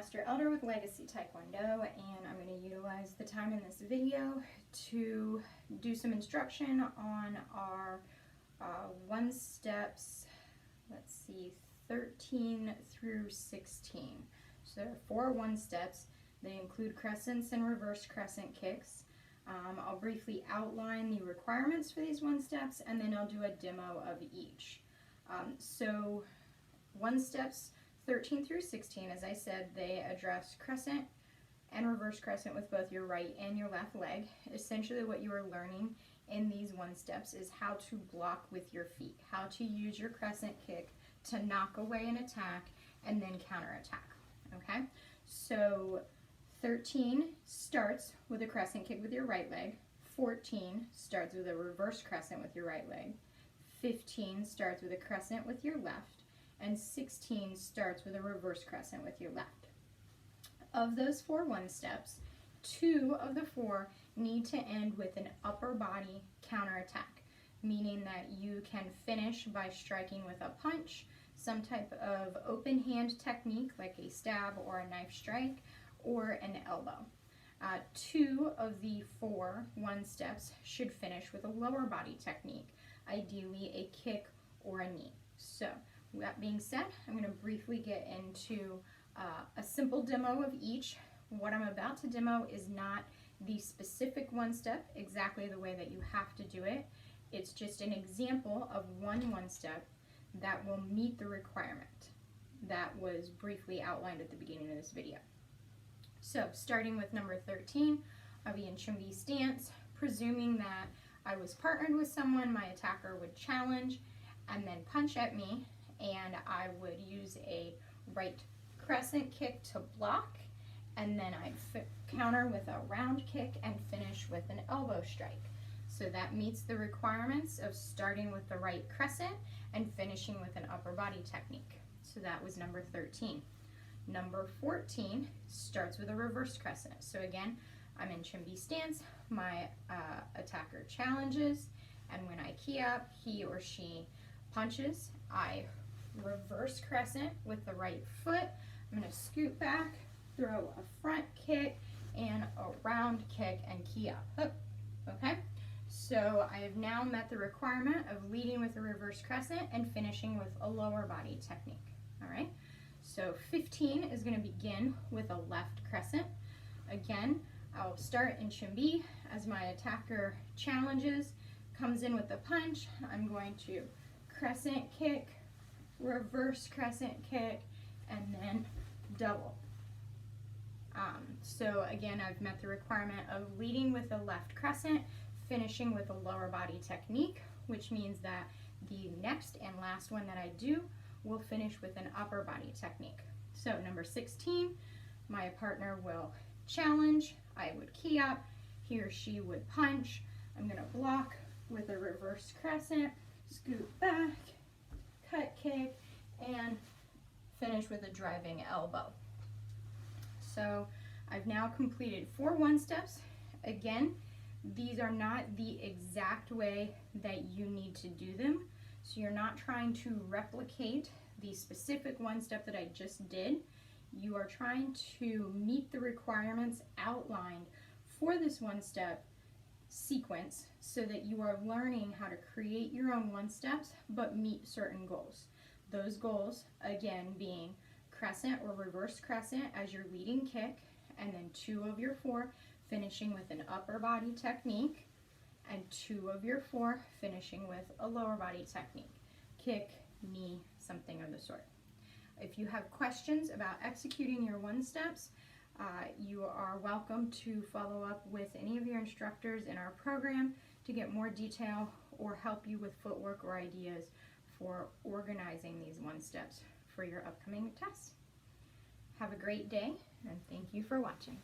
Master Elder with Legacy Taekwondo, and I'm going to utilize the time in this video to do some instruction on our one steps, let's see, 13 through 16. So there are 4 one steps. They include crescents and reverse crescent kicks. I'll briefly outline the requirements for these one steps, and then I'll do a demo of each. So one steps 13 through 16, as I said, they address crescent and reverse crescent with both your right and your left leg. Essentially what you are learning in these one steps is how to block with your feet, how to use your crescent kick to knock away an attack and then counterattack, okay? So 13 starts with a crescent kick with your right leg, 14 starts with a reverse crescent with your right leg, 15 starts with a crescent with your left, and 16 starts with a reverse crescent with your left. Of those 4 one steps, 2 of the 4 need to end with an upper body counterattack, meaning that you can finish by striking with a punch, some type of open hand technique like a stab or a knife strike, or an elbow. 2 of the 4 one steps should finish with a lower body technique, ideally a kick or a knee. So that being said, I'm going to briefly get into a simple demo of each. What I'm about to demo is not the specific one step exactly the way that you have to do it. It's just an example of one step that will meet the requirement that was briefly outlined at the beginning of this video. So starting with number 13, I'll be in Chumbi stance, presuming that I was partnered with someone. My attacker would challenge and then punch at me, and I would use a right crescent kick to block, and then I'd counter with a round kick and finish with an elbow strike. So that meets the requirements of starting with the right crescent and finishing with an upper body technique. So that was number 13. Number 14 starts with a reverse crescent. So again, I'm in Chumbi stance, my attacker challenges, and when I key up, he or she punches. I reverse crescent with the right foot. I'm going to scoot back, throw a front kick and a round kick, and key up. Okay, so I have now met the requirement of leading with a reverse crescent and finishing with a lower body technique. All right, so 15 is going to begin with a left crescent. Again, I'll start in Chumbi as my attacker challenges, comes in with a punch. I'm going to crescent kick, reverse crescent kick, and then double. So again, I've met the requirement of leading with a left crescent, finishing with a lower body technique, which means that the next and last one that I do will finish with an upper body technique. So number 16, my partner will challenge, I would key up, he or she would punch, I'm going to block with a reverse crescent, scoot back, cut kick, and finish with a driving elbow. So I've now completed 4 one steps. Again, these are not the exact way that you need to do them. So you're not trying to replicate the specific one step that I just did. You are trying to meet the requirements outlined for this one step sequence so that you are learning how to create your own one steps but meet certain goals. Those goals, again, being crescent or reverse crescent as your leading kick, and then 2 of your 4 finishing with an upper body technique, and 2 of your 4 finishing with a lower body technique, kick, knee, something of the sort. If you have questions about executing your one steps, you are welcome to follow up with any of your instructors in our program to get more detail or help you with footwork or ideas for organizing these one steps for your upcoming tests. Have a great day, and thank you for watching.